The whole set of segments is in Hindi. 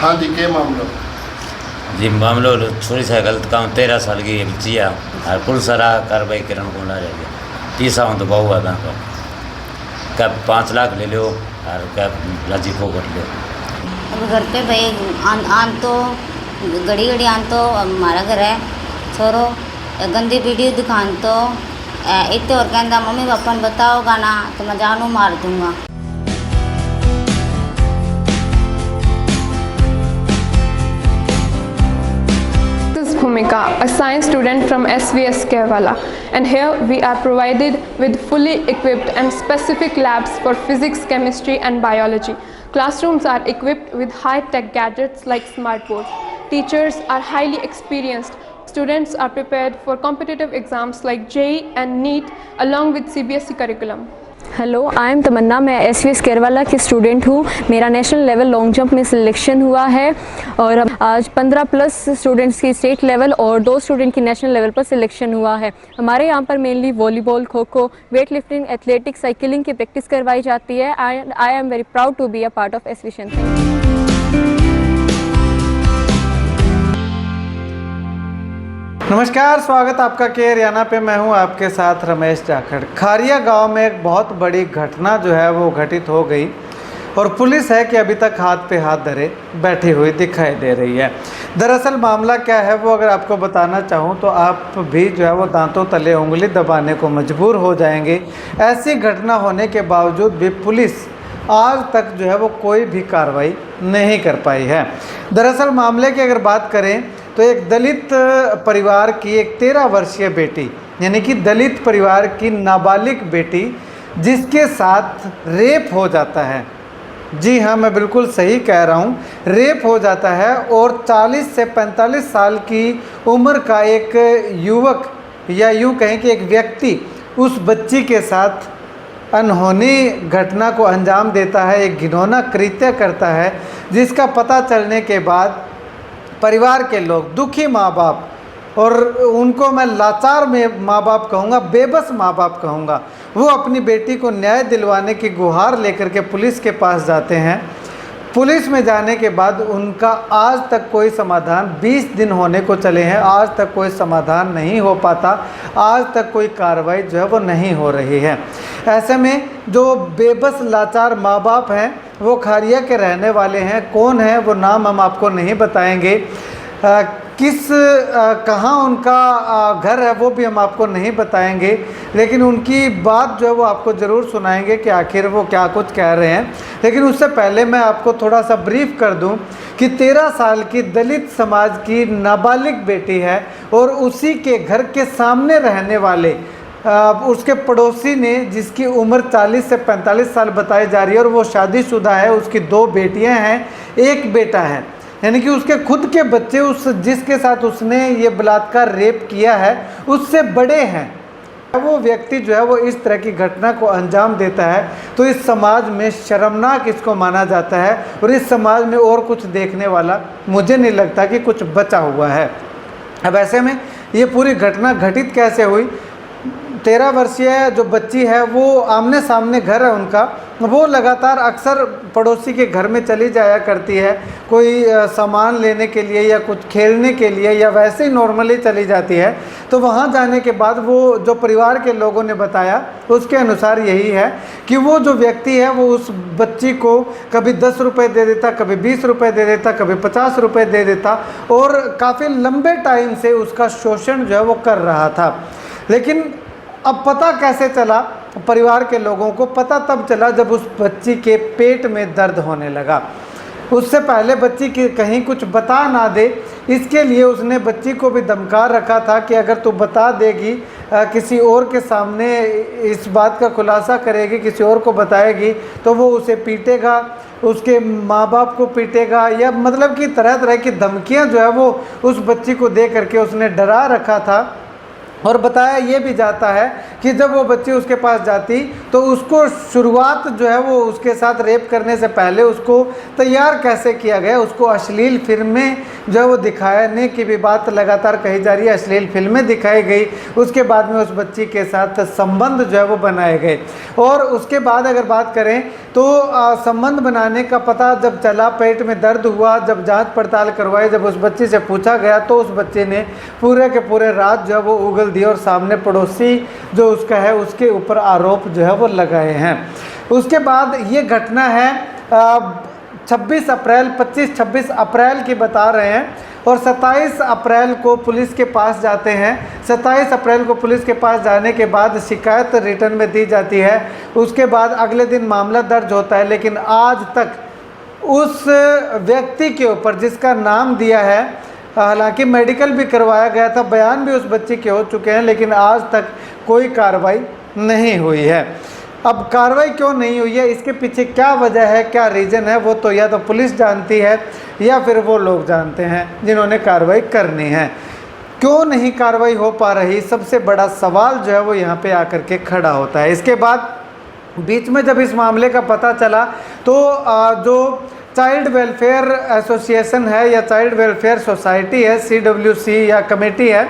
हाँ जी, क्या मामला? जी मामलो छोरी से गलत काम 13 साल की बच्ची है और पुलिस सारा कार्रवाई करने को ला रही है। 30 साल तो बहु है का क्या 5 लाख ले लो और क्या राजी को कर लो। अब घर पे भाई आन तो घड़ी घड़ी आन तो हमारा घर है छोरो गंदी वीडियो दिखान तो इतने और कहना मम्मी पापा ने बताओगा ना तो मैं जानू मार दूंगा। Bhumika, a science student from SVS Kerala, and here we are provided with fully equipped and specific labs for physics, chemistry and biology. Classrooms are equipped with high-tech gadgets like smartboard. Teachers are highly experienced. Students are prepared for competitive exams like JEE and NEET along with CBSE curriculum. Hello, I am Tamanna. मैं SVS केरला की स्टूडेंट हूँ। मेरा नेशनल लेवल लॉन्ग जंप में सिलेक्शन हुआ है और आज 15+ स्टूडेंट्स की स्टेट लेवल और 2 स्टूडेंट की नेशनल लेवल पर सिलेक्शन हुआ है। हमारे यहाँ पर mainly volleyball, kho kho, weight lifting, athletics, cycling की प्रैक्टिस करवाई जाती है। I am very proud to be a part of SVS. नमस्कार, स्वागत आपका के हरियाणा पे। मैं हूं आपके साथ रमेश जाखड़। खारिया गांव में एक बहुत बड़ी घटना जो है वो घटित हो गई और पुलिस है कि अभी तक हाथ पे हाथ धरे बैठी हुई दिखाई दे रही है। दरअसल मामला क्या है वो अगर आपको बताना चाहूं तो आप भी जो है वो दांतों तले उंगली दबाने को मजबूर हो जाएंगे। ऐसी घटना होने के बावजूद भी पुलिस आज तक जो है वो कोई भी कार्रवाई नहीं कर पाई है। दरअसल मामले की अगर बात करें तो एक दलित परिवार की एक 13 वर्षीय बेटी, यानी कि दलित परिवार की नाबालिग बेटी जिसके साथ रेप हो जाता है। जी हाँ, मैं बिल्कुल सही कह रहा हूँ, रेप हो जाता है और 40 से 45 साल की उम्र का एक युवक या यूँ कहें कि एक व्यक्ति उस बच्ची के साथ अनहोनी घटना को अंजाम देता है, एक घिनौना कृत्य करता है, जिसका पता चलने के बाद परिवार के लोग, दुखी माँ बाप, और उनको मैं लाचार में माँ बाप कहूँगा, बेबस माँ बाप कहूँगा, वो अपनी बेटी को न्याय दिलवाने की गुहार लेकर के पुलिस के पास जाते हैं। पुलिस में जाने के बाद उनका आज तक कोई समाधान, 20 दिन होने को चले हैं, आज तक कोई समाधान नहीं हो पाता, आज तक कोई कार्रवाई जो है वो नहीं हो रही है। ऐसे में जो बेबस लाचार माँ बाप हैं वो खारिया के रहने वाले हैं। कौन है वो नाम हम आपको नहीं बताएंगे, कहाँ उनका घर है वो भी हम आपको नहीं बताएंगे, लेकिन उनकी बात जो है वो आपको ज़रूर सुनाएंगे कि आखिर वो क्या कुछ कह रहे हैं। लेकिन उससे पहले मैं आपको थोड़ा सा ब्रीफ कर दूं कि 13 साल की दलित समाज की नाबालिग बेटी है और उसी के घर के सामने रहने वाले उसके पड़ोसी ने, जिसकी उम्र 40 से 45 साल बताई जा रही है और वो शादीशुदा है, उसकी 2 बेटियां हैं, 1 बेटा है, यानी कि उसके खुद के बच्चे उस जिसके साथ उसने ये बलात्कार रेप किया है उससे बड़े हैं। वो व्यक्ति जो है वो इस तरह की घटना को अंजाम देता है तो इस समाज में शर्मनाक इसको माना जाता है और इस समाज में और कुछ देखने वाला मुझे नहीं लगता कि कुछ बचा हुआ है। अब ऐसे में ये पूरी घटना घटित कैसे हुई? 13 वर्षीय जो बच्ची है वो आमने सामने घर है उनका, वो लगातार अक्सर पड़ोसी के घर में चली जाया करती है, कोई सामान लेने के लिए या कुछ खेलने के लिए या वैसे ही नॉर्मली चली जाती है। तो वहाँ जाने के बाद वो जो परिवार के लोगों ने बताया उसके अनुसार यही है कि वो जो व्यक्ति है वो उस बच्ची को कभी 10 रुपये दे देता, कभी 20 रुपये दे देता, कभी 50 रुपये दे देता और काफ़ी लंबे टाइम से उसका शोषण जो है वो कर रहा था। लेकिन अब पता कैसे चला? परिवार के लोगों को पता तब चला जब उस बच्ची के पेट में दर्द होने लगा। उससे पहले बच्ची की कहीं कुछ बता ना दे, इसके लिए उसने बच्ची को भी धमका रखा था कि अगर तू बता देगी, किसी और के सामने इस बात का खुलासा करेगी, किसी और को बताएगी तो वो उसे पीटेगा, उसके माँ बाप को पीटेगा, या मतलब कि तरह तरह की धमकियाँ जो है वो उस बच्ची को दे करके उसने डरा रखा था। और बताया ये भी जाता है कि जब वो बच्ची उसके पास जाती तो उसको शुरुआत जो है वो उसके साथ रेप करने से पहले उसको तैयार कैसे किया गया, उसको अश्लील फिल्में जो है वो दिखाने की भी बात लगातार कही जा रही है, अश्लील फिल्में दिखाई गई। उसके बाद में उस बच्ची के साथ संबंध जो है वो बनाए गए और उसके बाद अगर बात करें तो संबंध बनाने का पता जब चला, पेट में दर्द हुआ, जब जांच पड़ताल करवाई, जब उस बच्ची से पूछा गया तो उस बच्चे ने पूरे के पूरे रात जो है वो उगल दिए और सामने पड़ोसी जो उसका है उसके ऊपर आरोप जो है वो लगाए हैं। उसके बाद ये घटना है 26 अप्रैल 25-26 अप्रैल की बता रहे हैं और 27 अप्रैल को पुलिस के पास जाते हैं। 27 अप्रैल को पुलिस के पास जाने के बाद शिकायत रिटर्न में दी जाती है। उसके बाद अगले दिन मामला दर्ज होता है, लेकिन आज तक उस व्यक्ति के ऊपर जिसका नाम दिया है, हालांकि मेडिकल भी करवाया गया था, बयान भी उस बच्चे के हो चुके हैं, लेकिन आज तक कोई कार्रवाई नहीं हुई है। अब कार्रवाई क्यों नहीं हुई है, इसके पीछे क्या वजह है, क्या रीज़न है, वो तो या तो पुलिस जानती है या फिर वो लोग जानते हैं जिन्होंने कार्रवाई करनी है। क्यों नहीं कार्रवाई हो पा रही, सबसे बड़ा सवाल जो है वो यहाँ पे आकर के खड़ा होता है। इसके बाद बीच में जब इस मामले का पता चला तो जो चाइल्ड वेलफेयर एसोसिएशन है या चाइल्ड वेलफेयर सोसाइटी है, CWC या कमेटी है,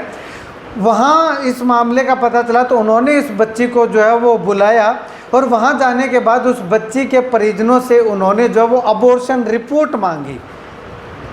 वहाँ इस मामले का पता चला तो उन्होंने इस बच्ची को जो है वो बुलाया और वहाँ जाने के बाद उस बच्ची के परिजनों से उन्होंने जो वो अबॉर्शन रिपोर्ट मांगी।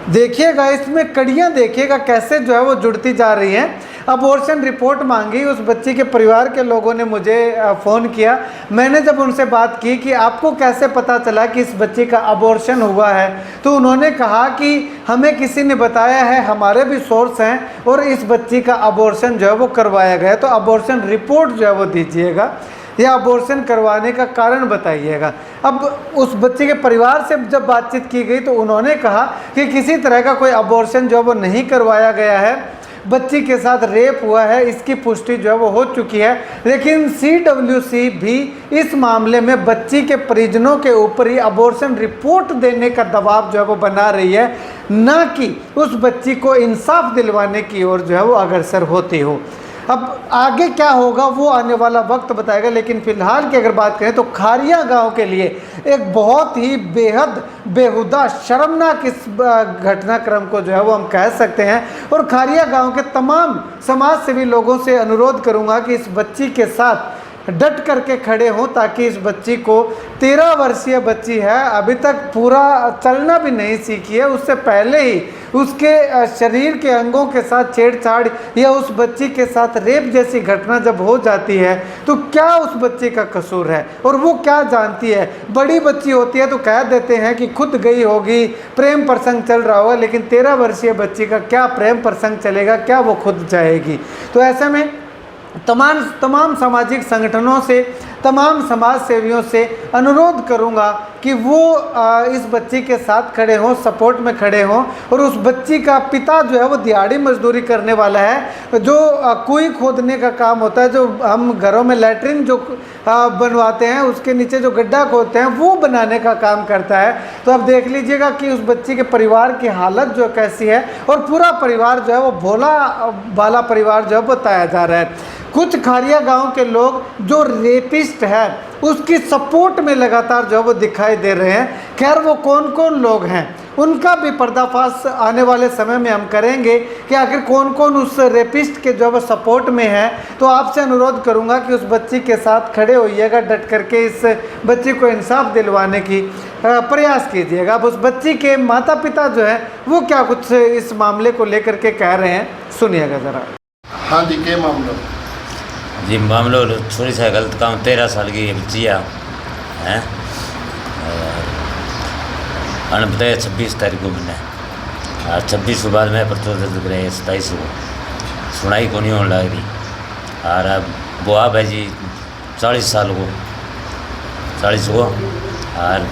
देखिएगा इसमें कड़ियाँ, देखिएगा कैसे जो है वो जुड़ती जा रही हैं। अबॉर्शन रिपोर्ट मांगी, उस बच्ची के परिवार के लोगों ने मुझे फ़ोन किया। मैंने जब उनसे बात की कि आपको कैसे पता चला कि इस बच्ची का अबॉर्शन हुआ है, तो उन्होंने कहा कि हमें किसी ने बताया है, हमारे भी सोर्स हैं और इस बच्ची का अबॉर्शन जो है वो करवाया गया। तो अबॉर्शन रिपोर्ट जो है वो दीजिएगा या अबॉर्शन करवाने का कारण बताइएगा। अब उस बच्चे के परिवार से जब बातचीत की गई तो उन्होंने कहा कि किसी तरह का कोई अबॉर्शन जो है वो नहीं करवाया गया है, बच्ची के साथ रेप हुआ है, इसकी पुष्टि जो है वो हो चुकी है। लेकिन CWC भी इस मामले में बच्ची के परिजनों के ऊपर ही अबॉर्शन रिपोर्ट देने का दबाव जो है वो बना रही है, ना कि उस बच्ची को इंसाफ दिलवाने की ओर जो है वो अग्रसर होती हो। अब आगे क्या होगा वो आने वाला वक्त बताएगा, लेकिन फ़िलहाल की अगर बात करें तो खारिया गांव के लिए एक बहुत ही बेहद बेहुदा शर्मनाक इस घटनाक्रम को जो है वो हम कह सकते हैं। और खारिया गांव के तमाम समाज सेवी लोगों से अनुरोध करूंगा कि इस बच्ची के साथ डट करके खड़े हों, ताकि इस बच्ची को 13 वर्षीय बच्ची है, अभी तक पूरा चलना भी नहीं सीखी है, उससे पहले ही उसके शरीर के अंगों के साथ छेड़छाड़ या उस बच्ची के साथ रेप जैसी घटना जब हो जाती है तो क्या उस बच्ची का कसूर है और वो क्या जानती है। बड़ी बच्ची होती है तो कह देते हैं कि खुद गई होगी, प्रेम प्रसंग चल रहा होगा, लेकिन 13 वर्षीय बच्ची का क्या प्रेम प्रसंग चलेगा, क्या वो खुद जाएगी। तो ऐसे में तमाम सामाजिक संगठनों से, तमाम समाज सेवियों से अनुरोध करूंगा कि वो इस बच्ची के साथ खड़े हों, सपोर्ट में खड़े हों। और उस बच्ची का पिता जो है वो दिहाड़ी मजदूरी करने वाला है, जो कुएं खोदने का काम होता है, जो हम घरों में लैट्रिन जो बनवाते हैं उसके नीचे जो गड्ढा खोदते हैं वो बनाने का काम करता है। तो अब देख लीजिएगा कि उस बच्ची के परिवार की हालत जो कैसी है, और पूरा परिवार जो है वो भोला भाला परिवार जो है बताया जा रहा है। कुछ खारिया गांव के लोग जो रेपिस्ट है उसकी सपोर्ट में लगातार जो वो दिखाई दे रहे हैं। खैर वो कौन कौन लोग हैं उनका भी पर्दाफाश आने वाले समय में हम करेंगे कि आखिर कौन कौन उस रेपिस्ट के जो वो सपोर्ट में है। तो आपसे अनुरोध करूंगा कि उस बच्ची के साथ खड़े होइएगा, डट करके इस बच्ची को इंसाफ दिलवाने की प्रयास कीजिएगा। अब उस बच्ची के माता पिता जो है वो क्या कुछ इस मामले को लेकर के कह रहे हैं, सुनिएगा ज़रा। हाँ जी, क्या मामला जी? मामलो छोटी सा गलत काम, 13 साल की बच्चिया हैं, बताया 26 तारीख को मैंने, और 26 के बाद मैं परचो दर्ज कराया 27 को, सुनाई को नहीं होने लग रही। और अब वो आप है जी 40 साल को, 40 को। और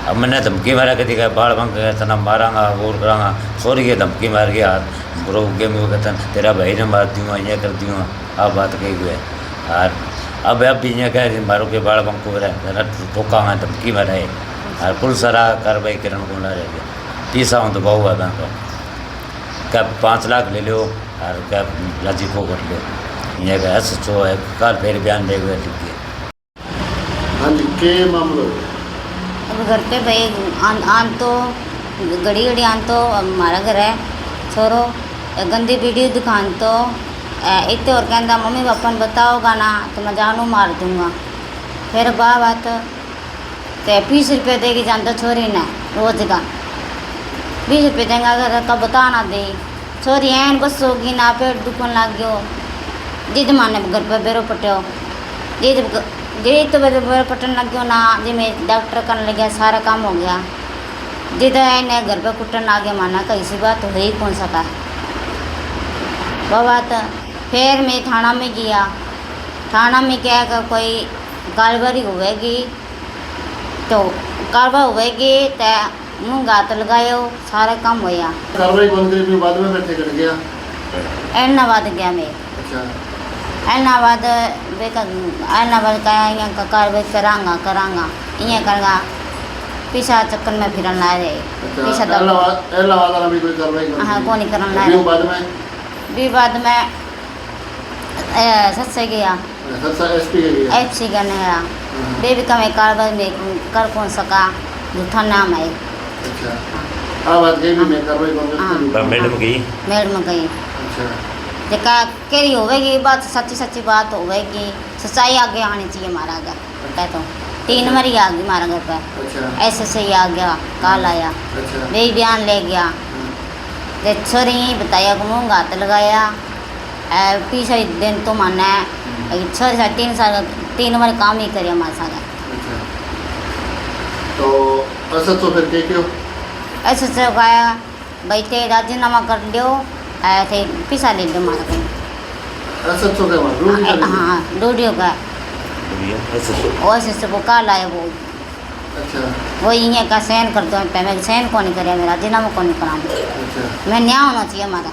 अब मैंने धमकी मारा कहती है बाढ़ बंक गया तना मारांगा और करांगा, सॉरी के धमकी मार के हाथ बुरो गेम वो कहता तेरा भाई ने मार दूँगा, ये कर दूँगा, आप बात कही हुए। और अब भी ये कह रही मारो के बाढ़ बंक को ठोका धमकी मारा है। और पुलिस रहा कार्रवाई करने को ना रह गया। 30 तो बहु है बैंक क्या 5 लाख ले लो और क्या राजी को कर लो, ये का SHO है कल फिर बयान दे हुए ठीक है। हाँ जी के मामलो अब घर पे भाई आन तो घड़ी घड़ी आन तो हमारा घर है छोरो गंदी वीडियो दिखान तो इतने और कहता मम्मी पापा ने बताओगा ना तो मैं जानू मार दूंगा। फिर बात तो 20 रुपये देगी जानता छोरी ने रोज का 20 रुपये देंगे अगर तो बता ना दे छोरी एन बस होगी ना पेट दुखन लग गयो जिद माने घर पर बेरो पट्यो जिद तो बेरो पटन लग गयो ना जी मैं डॉक्टर करने लग गया सारा काम हो गया जिद इन्हें घर पर कुटन आ गया माना कहीं सी बात हो ही कौन सका वो बात। फिर मैं थाना में गया थाना में क्या का कोई कार्रवाई होगी तो कार्रवाई होगी तो मुँह गात लगायो सारा काम होया कार्रवाई बंद करी बाद में बैठे कर गया एलनाबाद गया मैं अच्छा एलनाबाद एलनाबाद का यहाँ कार्रवाई करांगा इं करेगा पीछा चक्कर में फिरन ला रहे पीछा इलाहाबाद वाला भी कोई कार्रवाई हाँ कौन करन ला फिर रहे भी बाद में सच से गया एसपी के गया एफसी करने गया बेबी का मैं कार्रवाई में कर कौन सका झूठा नाम है अच्छा बात गई भी मैं कार्रवाई बंद हाँ। मैडम की मैडम गई अच्छा जका केरी होवेगी बात सच्ची बात होवेगी सच्चाई आगे आनी चाहिए हमारा घर कहता तो 3 बारी आ गई हमारा घर पर अच्छा ऐसे से ही आ गया कल आया अच्छा वे बयान ले गया ते छोरी बताया को मुँह हाथ लगाया पीछे दिन तो माना है छोरी सा 3 बार काम ही करे हमारे साथ अच्छा तो ऐसा तो फिर के क्यों ऐसे से कहा भाई ते राजीनामा कर दो थे पीछा ले दो हमारा को ऐसा तो क्या बात रूल हाँ डूडियो का SHO वैसे से वो कल आया वो अच्छा वो इं का सहन कर दो मैं सहन कौन नहीं करे मेरा राजीनामा कौन नहीं कराऊँ अच्छा मैं न्याय होना चाहिए हमारा